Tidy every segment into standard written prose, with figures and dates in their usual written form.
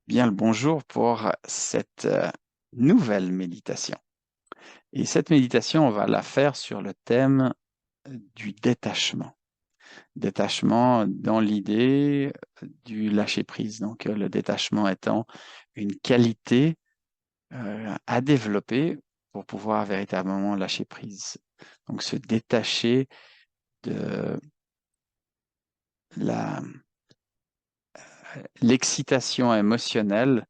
Bien le bonjour pour cette nouvelle méditation. Et cette méditation, on va la faire sur le thème du détachement. Détachement dans l'idée du lâcher-prise. Donc, le détachement étant une qualité à développer pour pouvoir véritablement lâcher prise. Donc, se détacher de la, l'excitation émotionnelle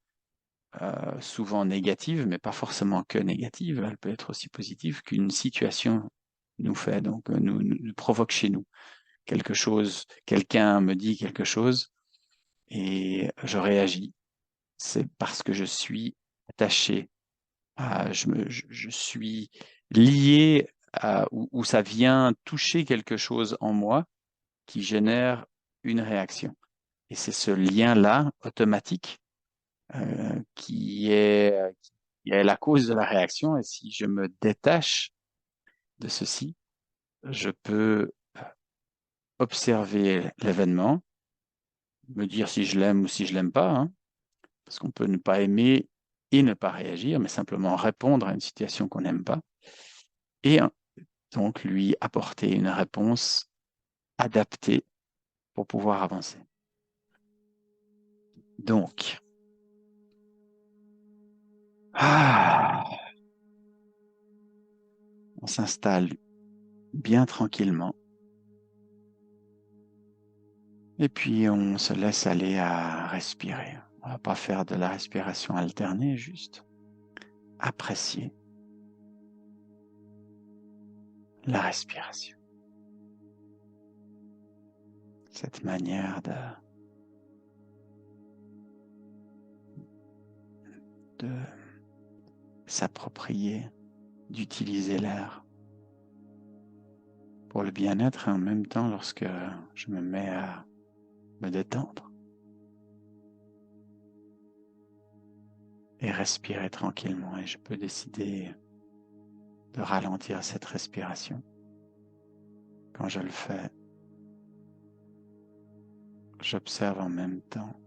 souvent négative, mais pas forcément que négative. Elle peut être aussi positive qu'une situation nous fait, donc nous provoque chez nous quelque chose. Quelqu'un me dit quelque chose et je réagis. C'est parce que je suis attaché, je suis lié ou ça vient toucher quelque chose en moi qui génère une réaction. Et c'est ce lien-là automatique qui est la cause de la réaction. Et si je me détache de ceci, je peux observer l'événement, me dire si je l'aime ou si je l'aime pas, hein, parce qu'on peut ne pas aimer et ne pas réagir, mais simplement répondre à une situation qu'on n'aime pas, et donc lui apporter une réponse adaptée pour pouvoir avancer. Donc, ah, on s'installe bien tranquillement. Et puis, on se laisse aller à respirer. On va pas faire de la respiration alternée, juste apprécier la respiration. Cette manière de s'approprier, d'utiliser l'air pour le bien-être et en même temps lorsque je me mets à me détendre et respirer tranquillement. Et je peux décider de ralentir cette respiration. Quand je le fais, j'observe en même temps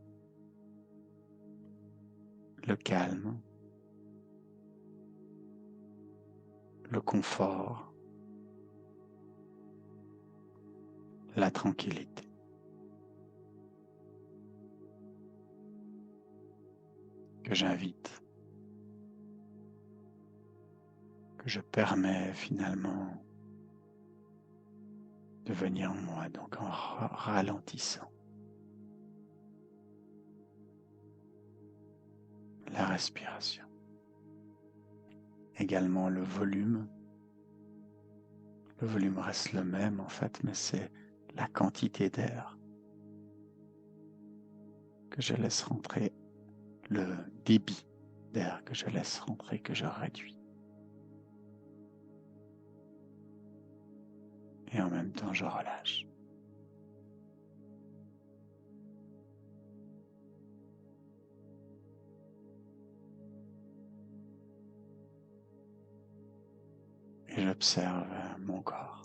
le calme, le confort, la tranquillité que j'invite, que je permets finalement de venir en moi, donc en ralentissant la respiration. Également le volume. Le volume reste le même en fait, mais c'est la quantité d'air que je laisse rentrer, le débit d'air que je laisse rentrer, que je réduis. Et en même temps, je relâche. Et j'observe mon corps.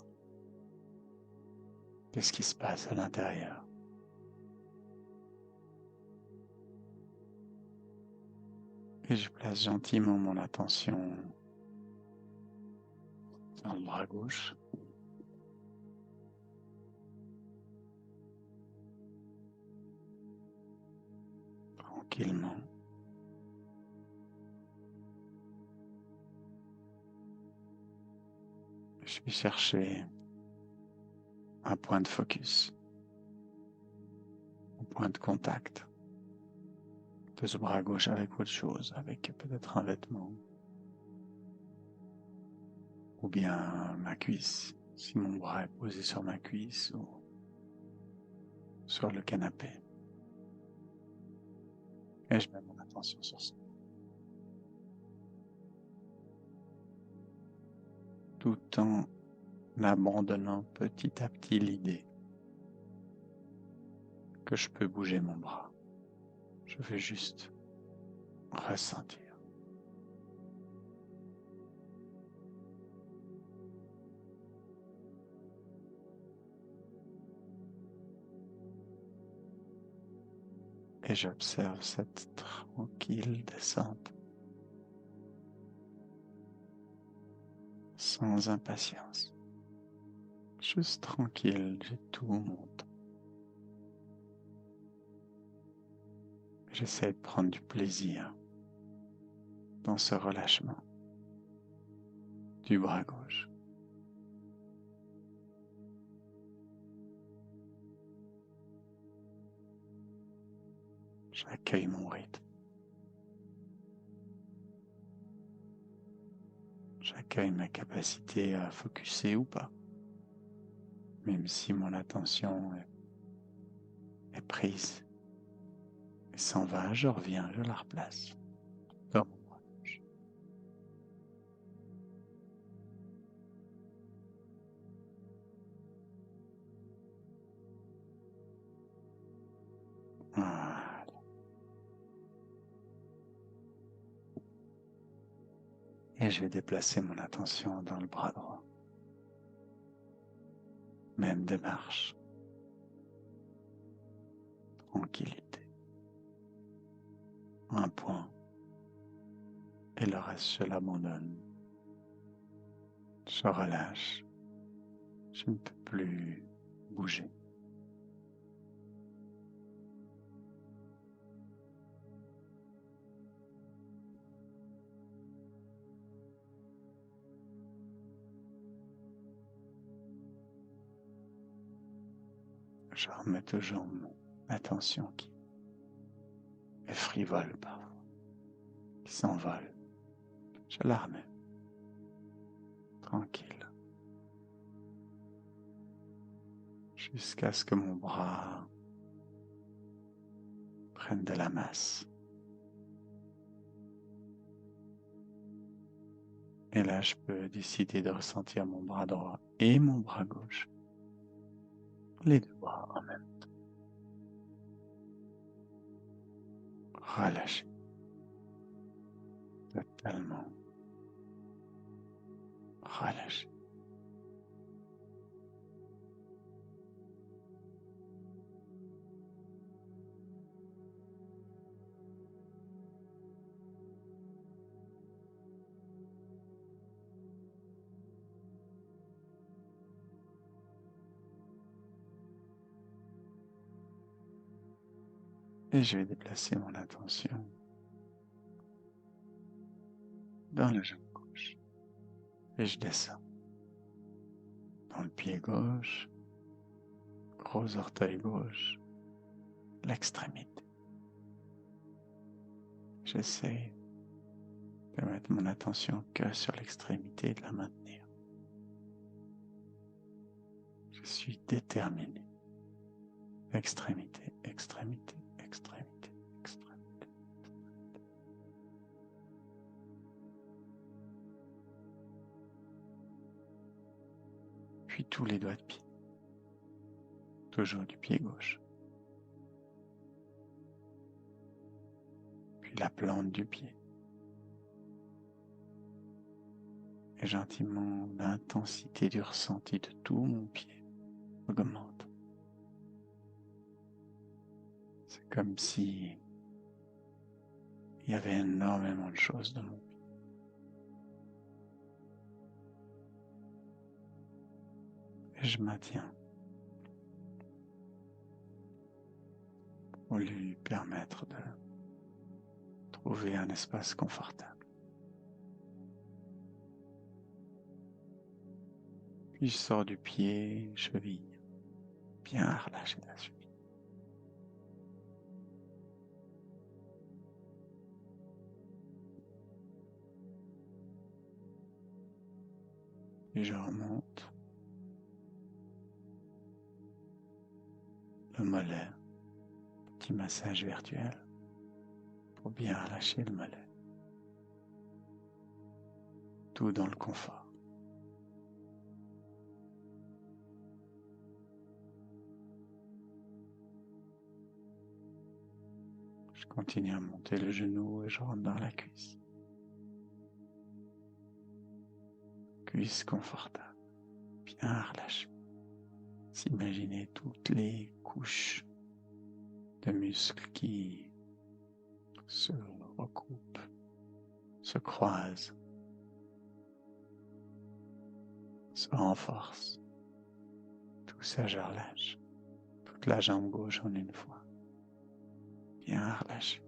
Qu'est-ce qui se passe à l'intérieur? Et je place gentiment mon attention dans le bras gauche. Tranquillement. Je vais chercher un point de focus, un point de contact de ce bras gauche avec autre chose, avec peut-être un vêtement ou bien ma cuisse, si mon bras est posé sur ma cuisse ou sur le canapé. Et je mets mon attention sur ça, tout en abandonnant petit à petit l'idée que je peux bouger mon bras. Je veux juste ressentir. et j'observe cette tranquille descente, sans impatience, juste tranquille, j'ai tout mon temps. J'essaie de prendre du plaisir dans ce relâchement du bras gauche. J'accueille mon rythme. J'accueille ma capacité à focuser ou pas, même si mon attention est prise et s'en va, je reviens, je la replace dans mon bras gauche. Voilà. Et je vais déplacer mon attention dans le bras droit. Même démarche. Tranquillité. Un point. Et le reste, je l'abandonne. Je relâche. Je ne peux plus bouger. Je remets toujours mon attention qui est frivole parfois, qui s'envole. Je la remets. Tranquille. Jusqu'à ce que mon bras prenne de la masse. Et là, je peux décider de ressentir mon bras droit et mon bras gauche. Les deux bras en même temps. Relâcher. Totalement. Relâcher. Et je vais déplacer mon attention dans la jambe gauche. Et je descends. Dans le pied gauche, gros orteil gauche, l'extrémité. J'essaie de mettre mon attention que sur l'extrémité et de la maintenir. Je suis déterminé. Extrémité, extrémité, extrémité, extrémité. Puis tous les doigts de pied. Toujours du pied gauche. Puis la plante du pied. Et gentiment, l'intensité du ressenti de tout mon pied augmente. C'est comme si il y avait énormément de choses dans mon pied. Et je maintiens pour lui permettre de trouver un espace confortable. Puis je sors du pied, cheville, bien relâcher la cheville. Et je remonte le mollet, petit massage virtuel pour bien relâcher le mollet. Tout dans le confort. Je continue à monter le genou et je rentre dans la cuisse. Cuisse confortable, bien relâchée. S'imaginer toutes les couches de muscles qui se recoupent, se croisent, se renforcent. Tout ça, je relâche. Toute la jambe gauche en une fois. Bien relâché.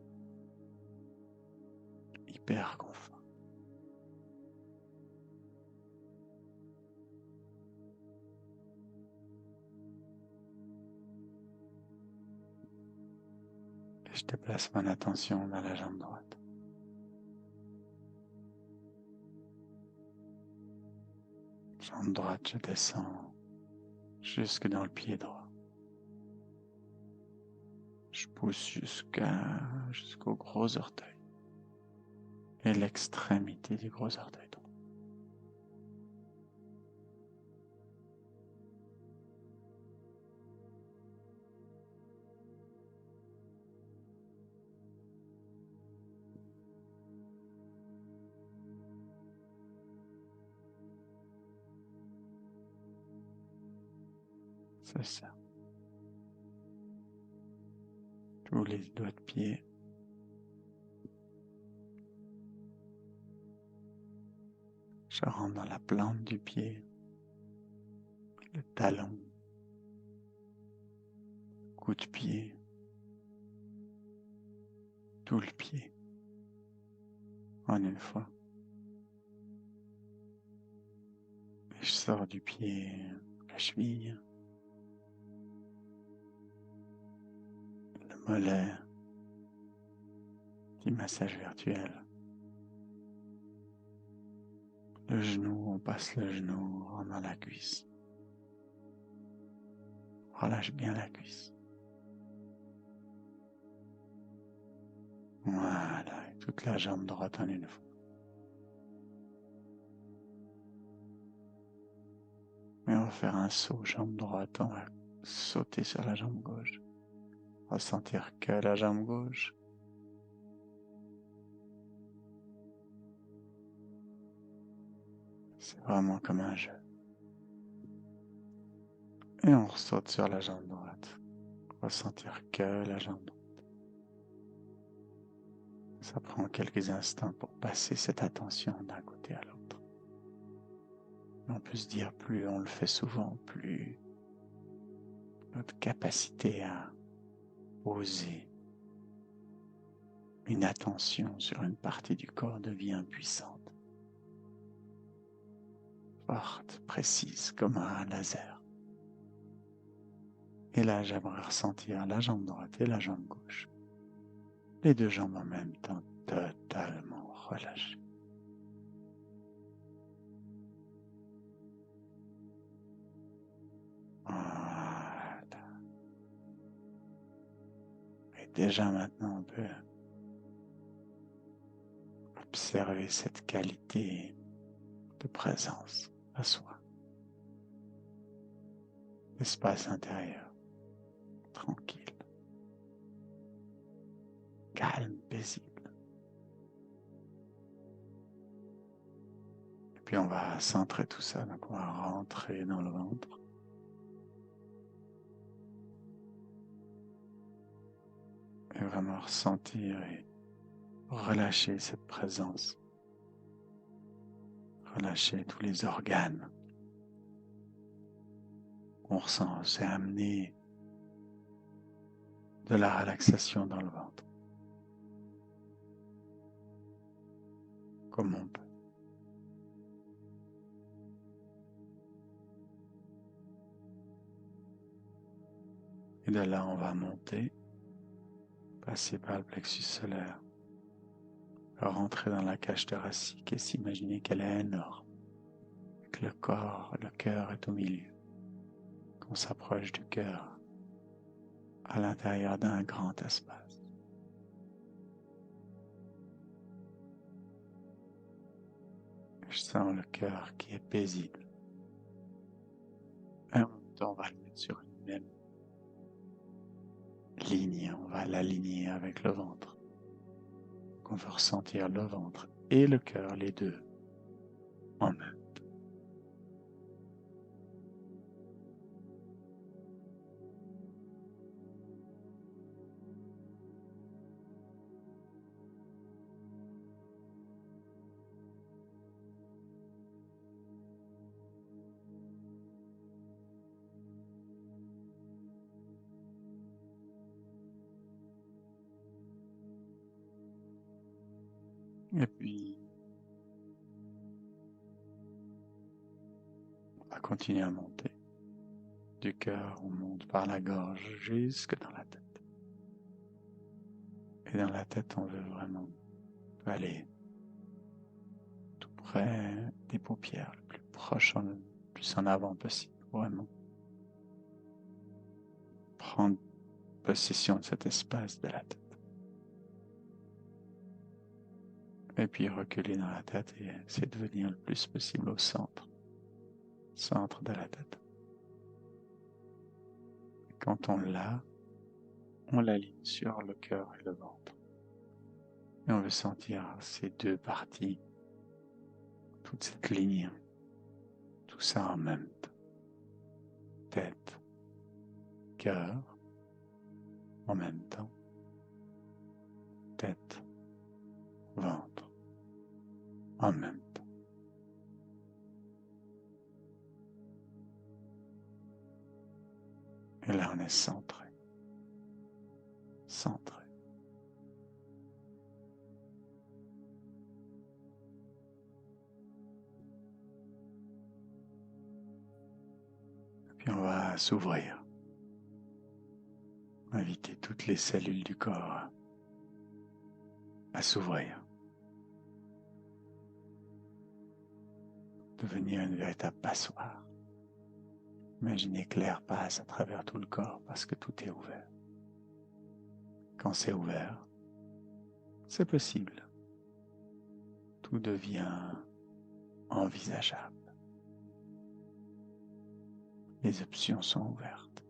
Hyper confort. Et je déplace mon attention dans la jambe droite. Jambe droite, je descends jusque dans le pied droit. Je pousse jusqu'au gros orteil et l'extrémité du gros orteil droit. C'est ça. Tous les doigts de pied. Je rentre dans la plante du pied, le talon, coup de pied, tout le pied, en une fois. Et je sors du pied, la cheville, le mollet, petit massage virtuel. Le genou, on passe le genou, on rentre dans la cuisse. Relâche bien la cuisse. Voilà, et toute la jambe droite en une fois. Et on va faire un saut, jambe droite, on va sauter sur la jambe gauche. Ressentir que la jambe gauche. C'est vraiment comme un jeu. Et on saute sur la jambe droite. Ressentir que la jambe droite. Ça prend quelques instants pour passer cette attention d'un côté à l'autre. On peut se dire, plus on le fait souvent, plus notre capacité à poser une attention sur une partie du corps devient puissante, forte, précise, comme un laser. Et là, j'aimerais ressentir la jambe droite et la jambe gauche. Les deux jambes en même temps, totalement relâchées. Voilà. Et déjà maintenant, on peut observer cette qualité de présence à soi. Espace intérieur, tranquille, calme, paisible. Et puis on va centrer tout ça, donc on va rentrer dans le ventre. Et vraiment ressentir et relâcher cette présence. Relâcher tous les organes qu'on ressent. C'est amener de la relaxation dans le ventre. Comme on peut. Et de là, on va monter, passer par le plexus solaire, rentrer dans la cage thoracique et s'imaginer qu'elle est énorme, que le corps, le cœur est au milieu, qu'on s'approche du cœur à l'intérieur d'un grand espace. Je sens le cœur qui est paisible. Et en même temps, on va le mettre sur une même ligne, on va l'aligner avec le ventre. Donc on veut ressentir le ventre et le cœur, les deux, en même. Et puis, on va continuer à monter. Du cœur, on monte par la gorge jusque dans la tête. Et dans la tête, on veut vraiment aller tout près des paupières, le plus proche, le plus en avant possible. Vraiment prendre possession de cet espace de la tête. Et puis reculer dans la tête et essayer de venir le plus possible au centre de la tête. Et quand on l'a, on l'aligne sur le cœur et le ventre. Et on veut sentir ces deux parties, toute cette ligne, tout ça en même temps. Tête, cœur, en même temps. Tête, ventre, en même temps. Et là, on est centré. Centré. Et puis on va s'ouvrir. Inviter toutes les cellules du corps à s'ouvrir. Devenir une véritable passoire. Imaginez que l'air passe à travers tout le corps parce que tout est ouvert. Quand c'est ouvert, c'est possible. Tout devient envisageable. Les options sont ouvertes.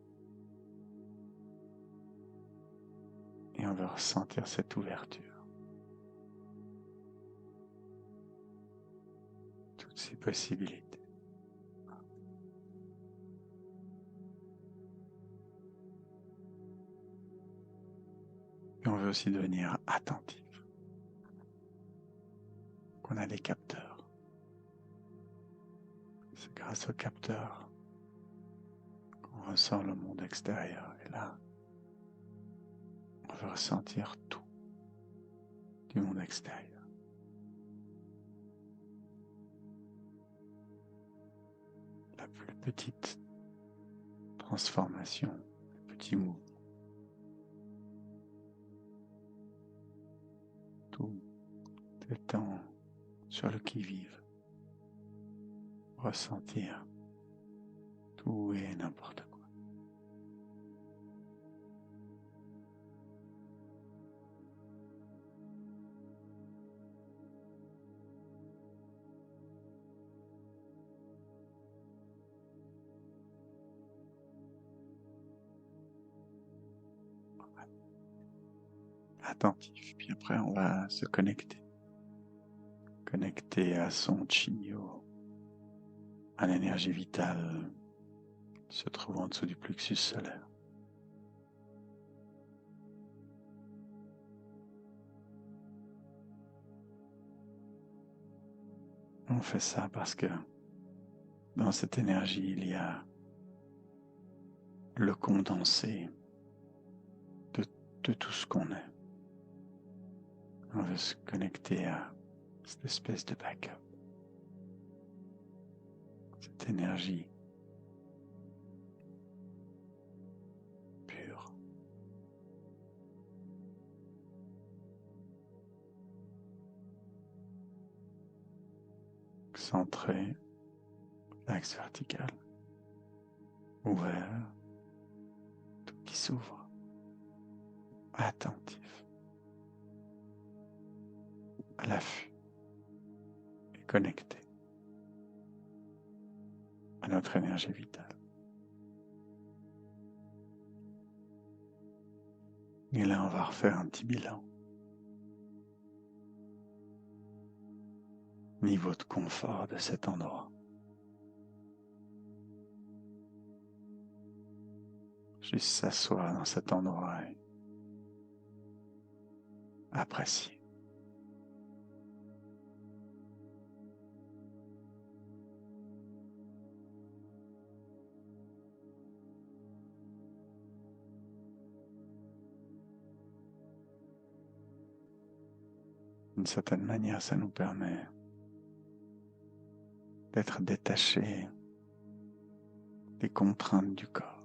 Et on veut ressentir cette ouverture. Toutes ces possibilités. Et on veut aussi devenir attentif. On a des capteurs. C'est grâce aux capteurs qu'on ressent le monde extérieur. Et là, on veut ressentir tout du monde extérieur. La plus petite transformation, le petit mouvement. Tout étant sur le qui-vive. Ressentir tout et n'importe quoi. Attentif. Puis après, on va se connecter. Connecter à son chi-yo, à l'énergie vitale qui se trouve en dessous du plexus solaire. On fait ça parce que dans cette énergie, il y a le condensé de tout ce qu'on est. On veut se connecter à cette espèce de backup. Cette énergie pure. Centré, l'axe vertical, ouvert, tout qui s'ouvre, attentif, à l'affût et connecté à notre énergie vitale. Et là, on va refaire un petit bilan. Niveau de confort de cet endroit. Juste s'asseoir dans cet endroit et apprécier. D'une certaine manière, ça nous permet d'être détachés des contraintes du corps.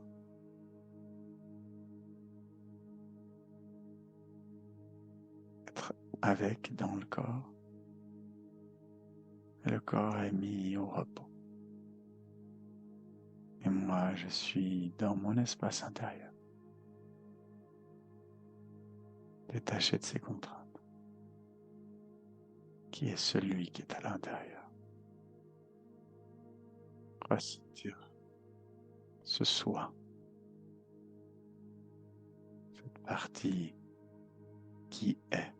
Être avec dans le corps. Et le corps est mis au repos. Et moi, je suis dans mon espace intérieur, détaché de ces contraintes, qui est celui qui est à l'intérieur. Ressentir ce soi, cette partie qui est.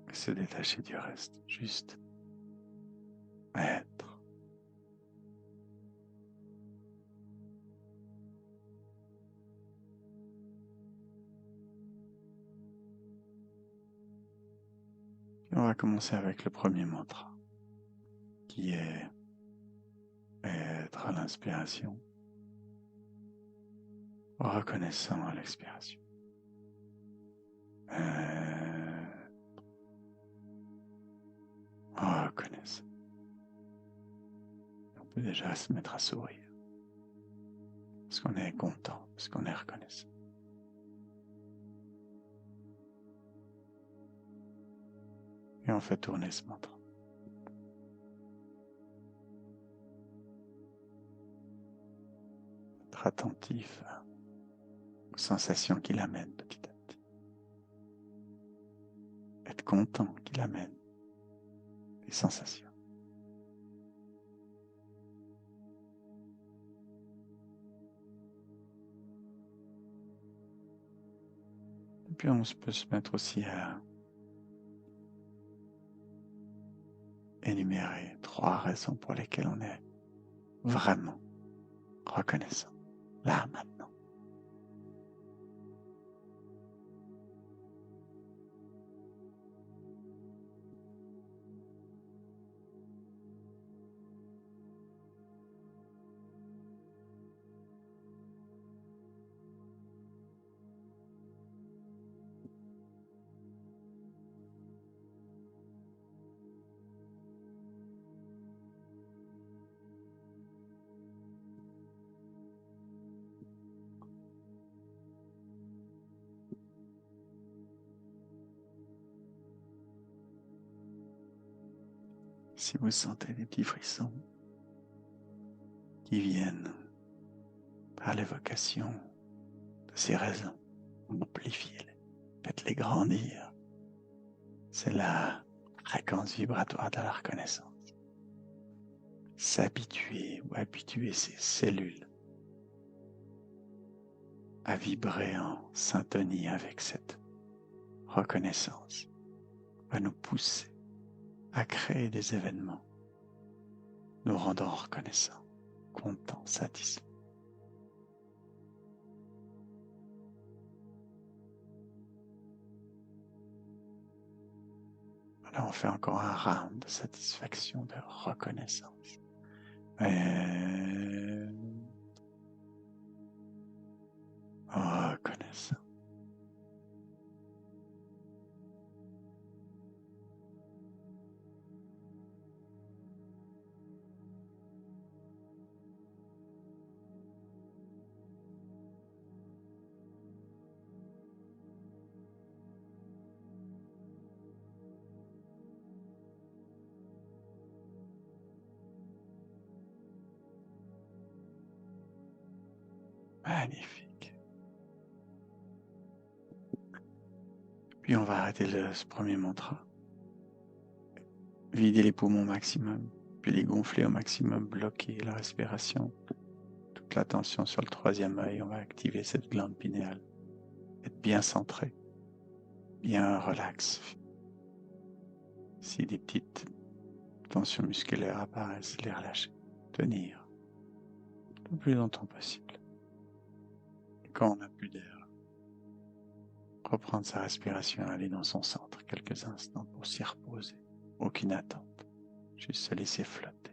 Et se détacher du reste, juste être. Et on va commencer avec le premier mantra, qui est être à l'inspiration, reconnaissant à l'expiration. Reconnaissant. On peut déjà se mettre à sourire, parce qu'on est content, parce qu'on est reconnaissant. Et on fait tourner ce mantra. Être attentif aux sensations qu'il amène petit à petit. Être content qu'il amène les sensations. Et puis on peut se mettre aussi à énumérer 3 raisons pour lesquelles on est vraiment reconnaissant, là, maintenant. Si vous sentez des petits frissons qui viennent par l'évocation de ces raisons, amplifiez-les, faites-les grandir. C'est la fréquence vibratoire de la reconnaissance. S'habituer ou habituer ses cellules à vibrer en syntonie avec cette reconnaissance va nous pousser à créer des événements nous rendant reconnaissants, contents, satisfaits. Là, on fait encore un round de satisfaction, de reconnaissance. Et reconnaissant. Magnifique. Puis on va arrêter ce premier mantra. Vider les poumons au maximum, puis les gonfler au maximum, bloquer la respiration. Toute la tension sur le troisième œil, on va activer cette glande pinéale. Être bien centré, bien relax. Si des petites tensions musculaires apparaissent, les relâcher. Tenir le plus longtemps possible. Et quand on n'a plus d'air, reprendre sa respiration, aller dans son centre quelques instants pour s'y reposer. Aucune attente, juste se laisser flotter.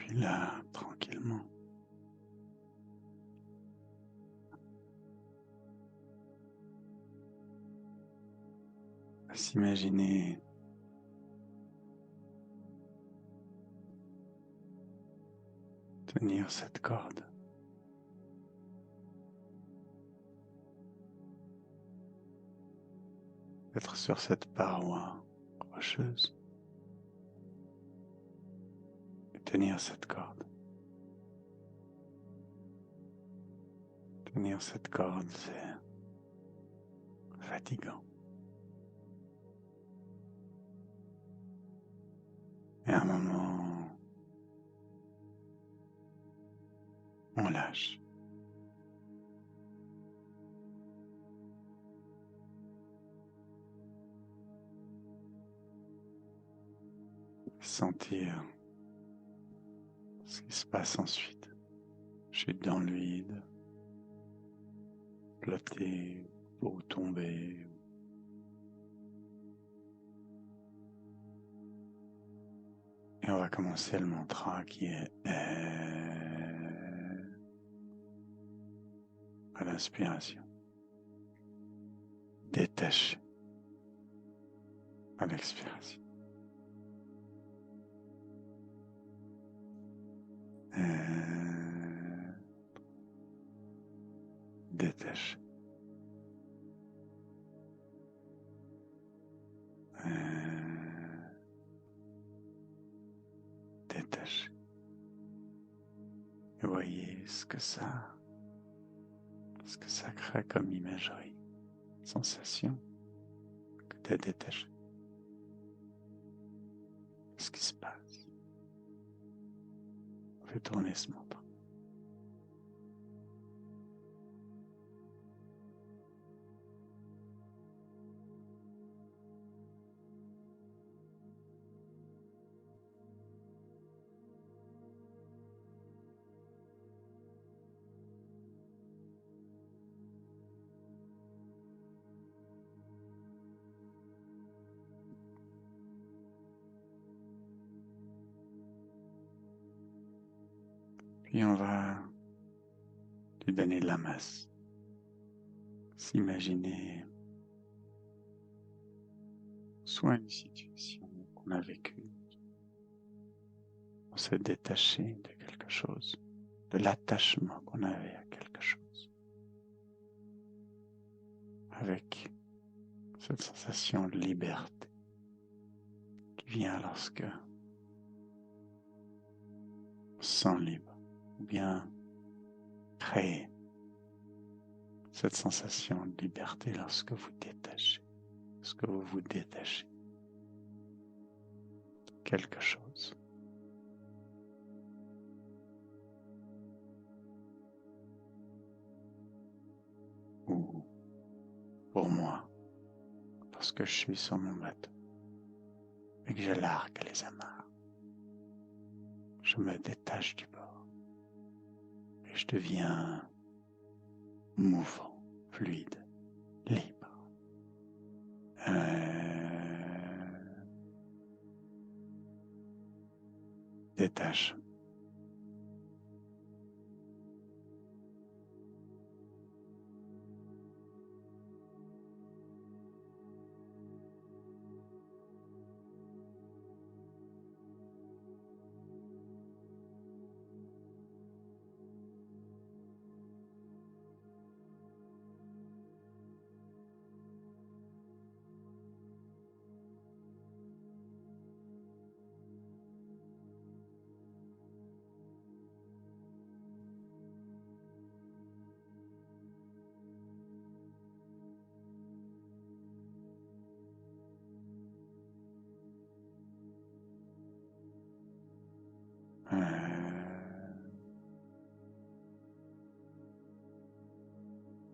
Puis là, tranquillement, à s'imaginer tenir cette corde. Être sur cette paroi rocheuse et tenir cette corde. Tenir cette corde, c'est fatigant. Et à un moment, on lâche. Sentir ce qui se passe ensuite. Chute dans le vide, flotter ou tomber. Et on va commencer le mantra qui est à l'inspiration. Détaché à l'expiration. Détaché. Détaché. Et voyez ce que ça crée comme imagerie, sensation que tu es détaché. Ce qui se passe. On fait tourner ce mantra. Puis on va lui donner de la masse. S'imaginer soit une situation qu'on a vécue, on s'est détaché de quelque chose, de l'attachement qu'on avait à quelque chose, avec cette sensation de liberté qui vient lorsque on se sent libre, ou bien créer cette sensation de liberté lorsque vous détachez, lorsque vous vous détachez de quelque chose. Ou pour moi, lorsque je suis sur mon bateau et que je largue les amarres, je me détache du bord et je deviens mouvant, fluide, libre. Détache.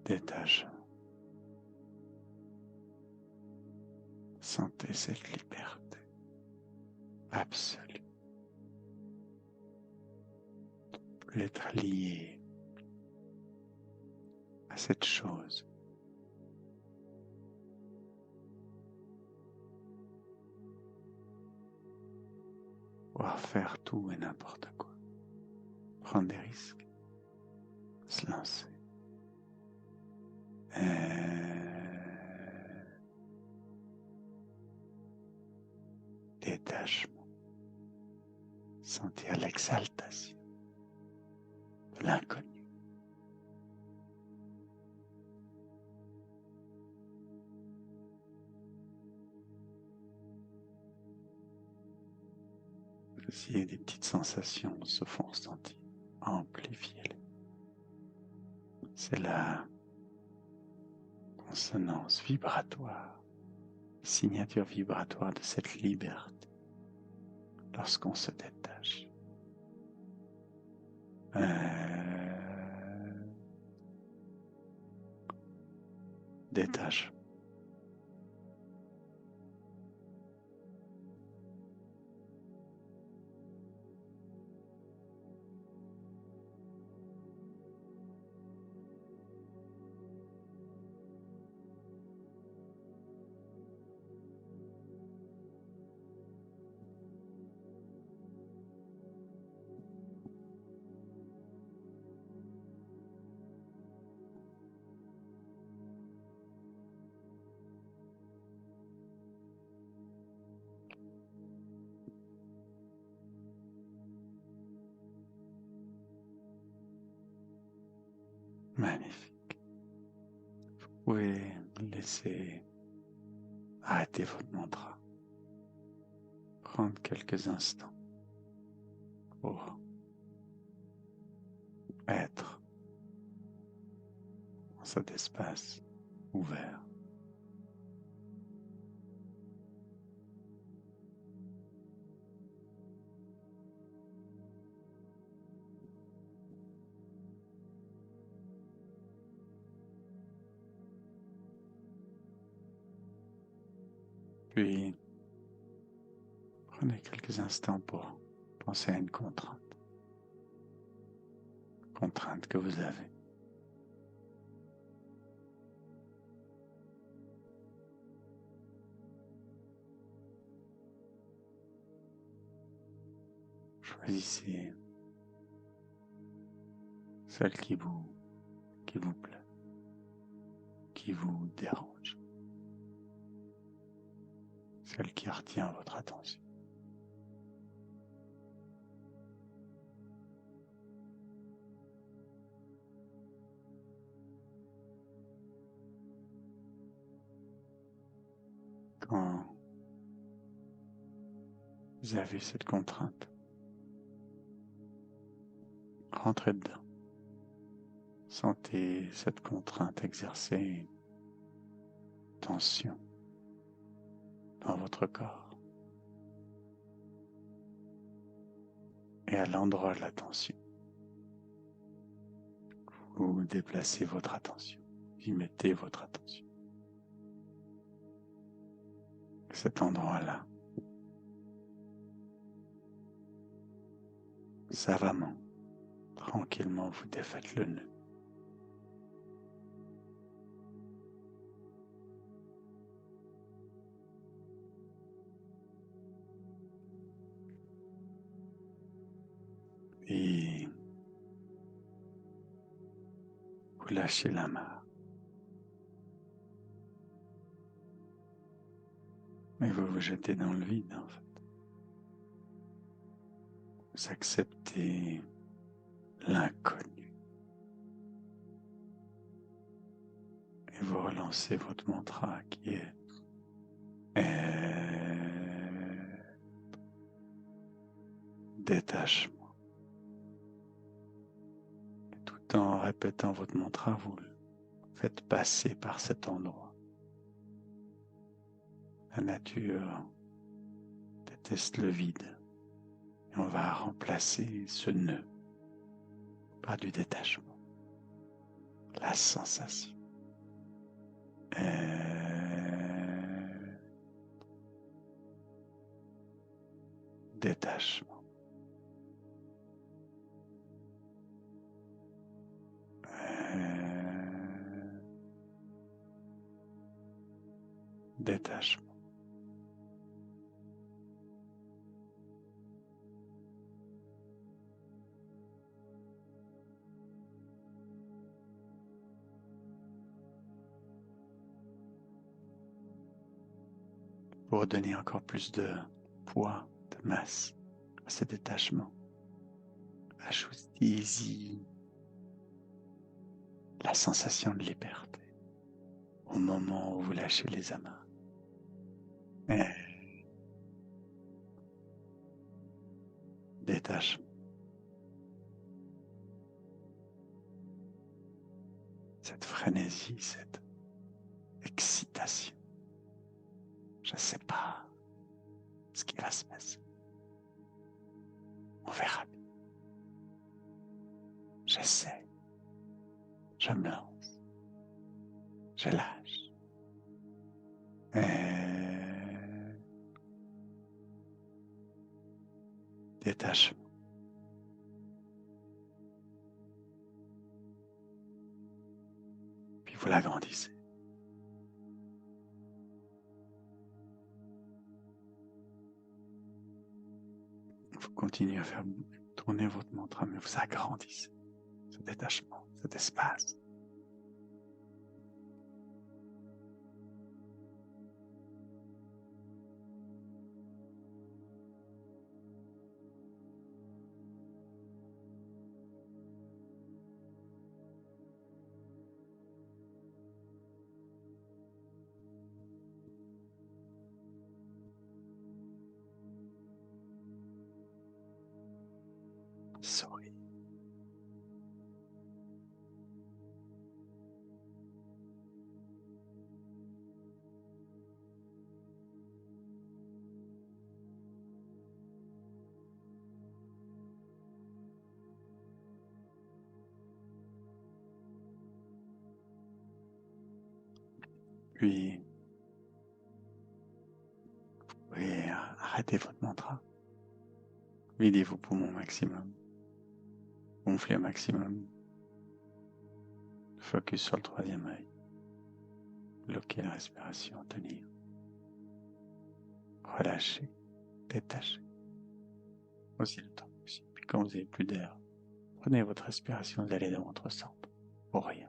Détache. Sentez cette liberté absolue. Être lié à cette chose. Pouvoir faire tout et n'importe quoi. prendre des risques, se lancer. Détachement. Sentir l'exaltation de l'inconnu. Essayez des petites sensations se font ressentir. Amplifiez-les. C'est la consonance vibratoire, signature vibratoire de cette liberté lorsqu'on se détache. Détache. Magnifique. Vous pouvez laisser arrêter votre mantra. Prendre quelques instants pour être dans cet espace ouvert. Puis, prenez quelques instants pour penser à une contrainte. Contrainte que vous avez. Choisissez celle qui vous plaît, qui vous dérange, celle qui retient votre attention. Quand vous avez cette contrainte, rentrez dedans. Sentez cette contrainte exercer une tension dans votre corps. Et à l'endroit de la tension, vous déplacez votre attention, y mettez votre attention. Cet endroit-là, savamment, tranquillement, vous défaites le nœud. Et vous lâchez la main. Et vous vous jetez dans le vide, en fait. Vous acceptez l'inconnu. Et vous relancez votre mantra qui est détachement. Et tout en répétant votre mantra, vous le faites passer par cet endroit. La nature déteste le vide. Et on va remplacer ce nœud par du détachement. La sensation. Détachement. Détachement. pour donner encore plus de poids, de masse à ce détachement. Ajoutez-y la sensation de liberté au moment où vous lâchez les amas. Détachement. Cette frénésie, cette excitation. Je ne sais pas ce qui va se passer. On verra. J'essaie. Je me lance. Je lâche. Détachement. Puis vous l'agrandissez. Vous continuez à faire tourner votre mantra, mais vous agrandissez ce détachement, cet espace. Souriez. Puis, vous pouvez arrêter votre mantra. Videz vos poumons au maximum. Gonflez au maximum. Focus sur le troisième œil. Bloquez la respiration, tenir. Relâchez, détachez. Aussi le temps possible. Puis quand vous n'avez plus d'air, prenez votre respiration, vous allez dans votre centre. Pour rien.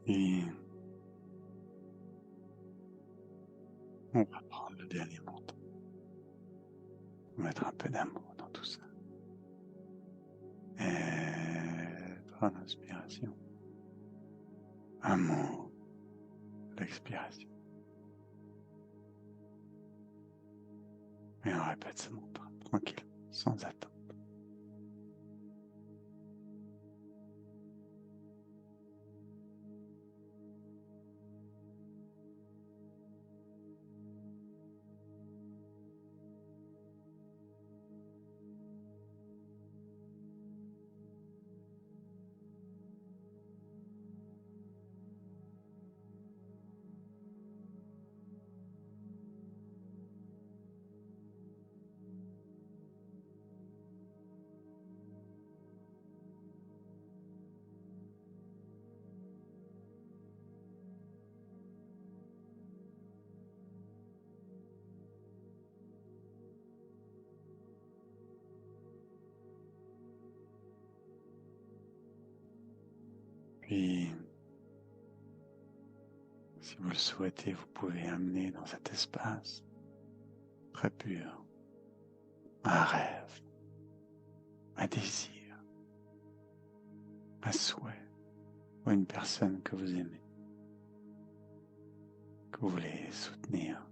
Et on va prendre le dernier montant. Mettre un peu d'amour dans tout ça. Et prendre l'inspiration. Amour. L'expiration. Et on répète ce mantra, tranquille, sans attendre. Puis, si vous le souhaitez, vous pouvez amener dans cet espace très pur un rêve, un désir, un souhait ou une personne que vous aimez, que vous voulez soutenir.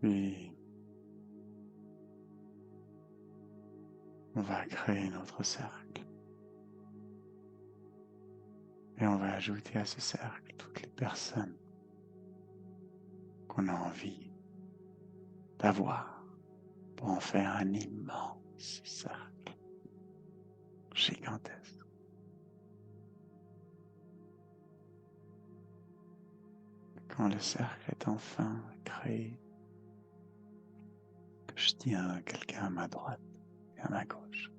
Puis, on va créer notre cercle. Et on va ajouter à ce cercle toutes les personnes qu'on a envie d'avoir pour en faire un immense cercle gigantesque. Quand le cercle est enfin créé, que je tiens quelqu'un à ma droite et à ma gauche,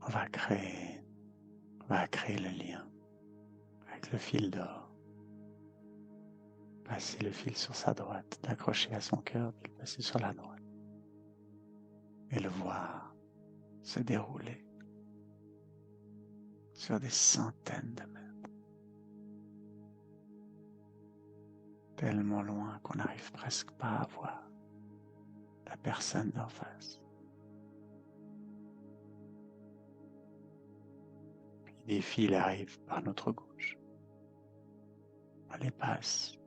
on va créer le lien avec le fil d'or. Passer le fil sur sa droite, l'accrocher à son cœur, puis le passer sur la droite. Et le voir se dérouler sur des centaines de mètres. Tellement loin qu'on n'arrive presque pas à voir la personne d'en face. Puis des fils arrivent par notre gauche. On les passe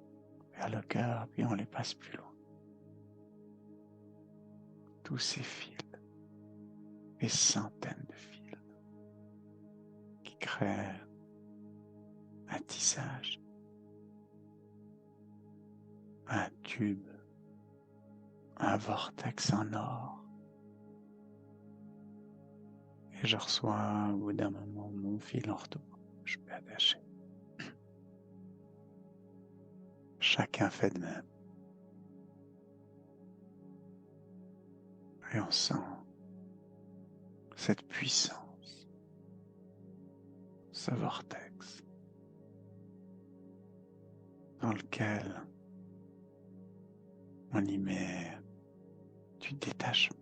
vers le cœur, puis on les passe plus loin. Tous ces fils, des centaines de fils, qui créent un tissage, un tube, un vortex en or. Et je reçois au bout d'un moment mon fil ortho. Je peux attacher. Chacun fait de même. Et on sent cette puissance, ce vortex dans lequel on y met du détachement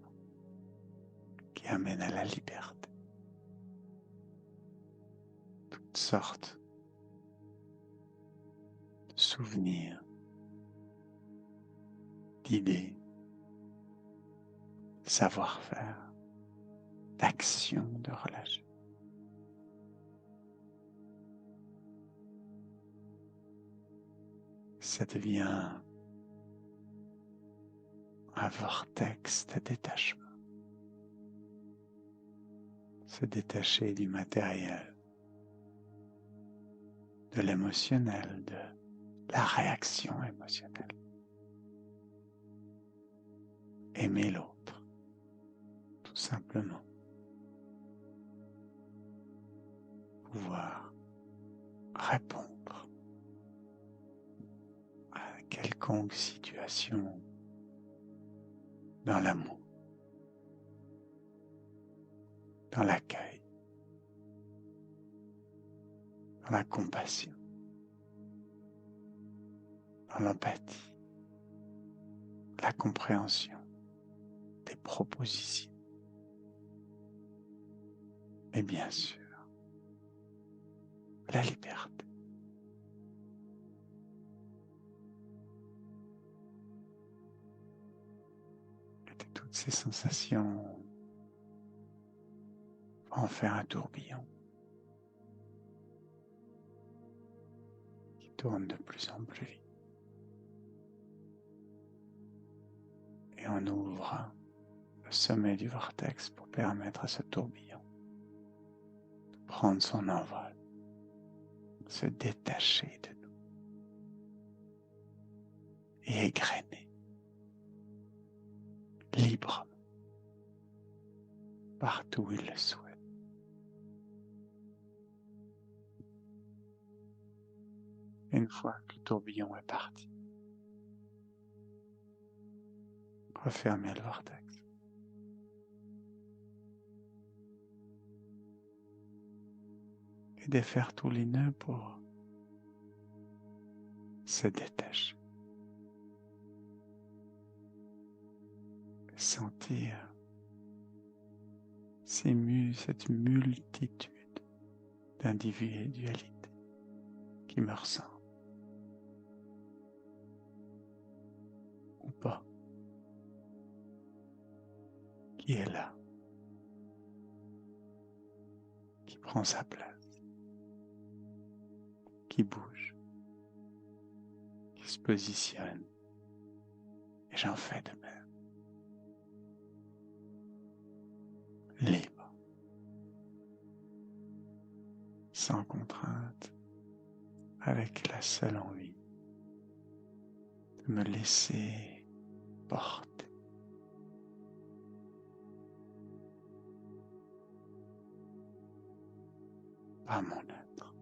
qui amène à la liberté. Toutes sortes de souvenirs, d'idées, de savoir-faire, d'actions, de relations. Ça devient un vortex de détachement se détacher du matériel, de l'émotionnel, de la réaction émotionnelle. Aimer l'autre, tout simplement. Pouvoir répondre à quelconque situation dans l'amour, dans l'accueil, dans la compassion, dans l'empathie, la compréhension des propositions. Et bien sûr, la liberté. Et de toutes ces sensations vont en faire un tourbillon qui tourne de plus en plus vite. Et on ouvre le sommet du vortex pour permettre à ce tourbillon de prendre son envol, se détacher de nous et égrener librement partout où il le souhaite. Une fois que le tourbillon est parti, refermez le vortex. Et défaire tous les nœuds pour se détacher. Et sentir cette multitude d'individualités qui me ressemblent. Ou pas. Qui est là. Qui prend sa place. Qui bouge. Qui se positionne. Et j'en fais de même. Libre. Sans contrainte. Avec la seule envie de me laisser porter. Par mon être.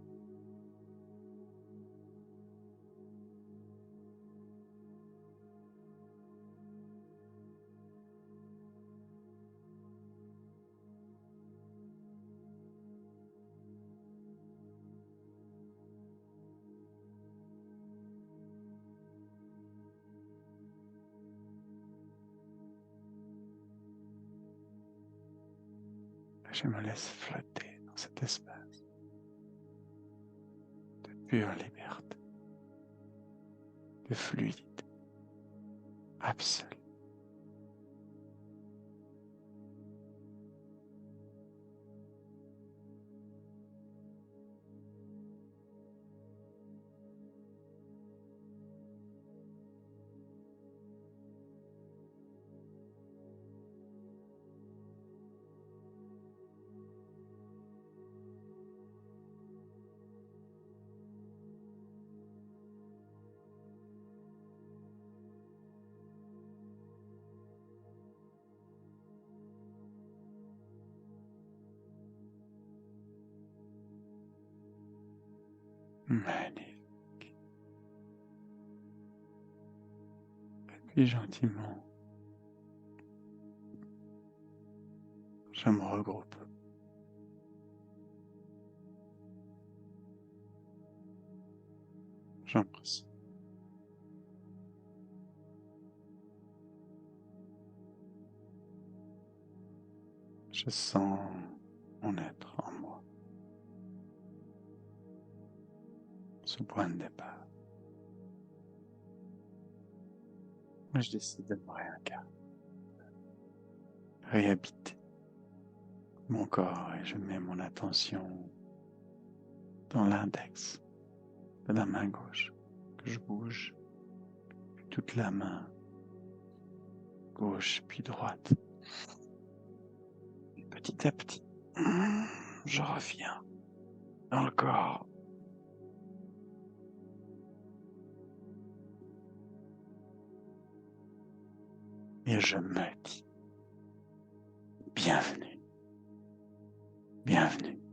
Je me laisse flotter dans cet espace de pure liberté, de fluidité absolue. Magnifique. Et puis gentiment, je me regroupe. J'embrasse. Je sens mon être en moi. Ce point de départ. Moi, je décide de me réincarner, réhabiter mon corps et je mets mon attention dans l'index de la main gauche que je bouge, puis toute la main gauche puis droite. Et petit à petit, Je reviens dans le corps. Et je me dis, bienvenue, bienvenue.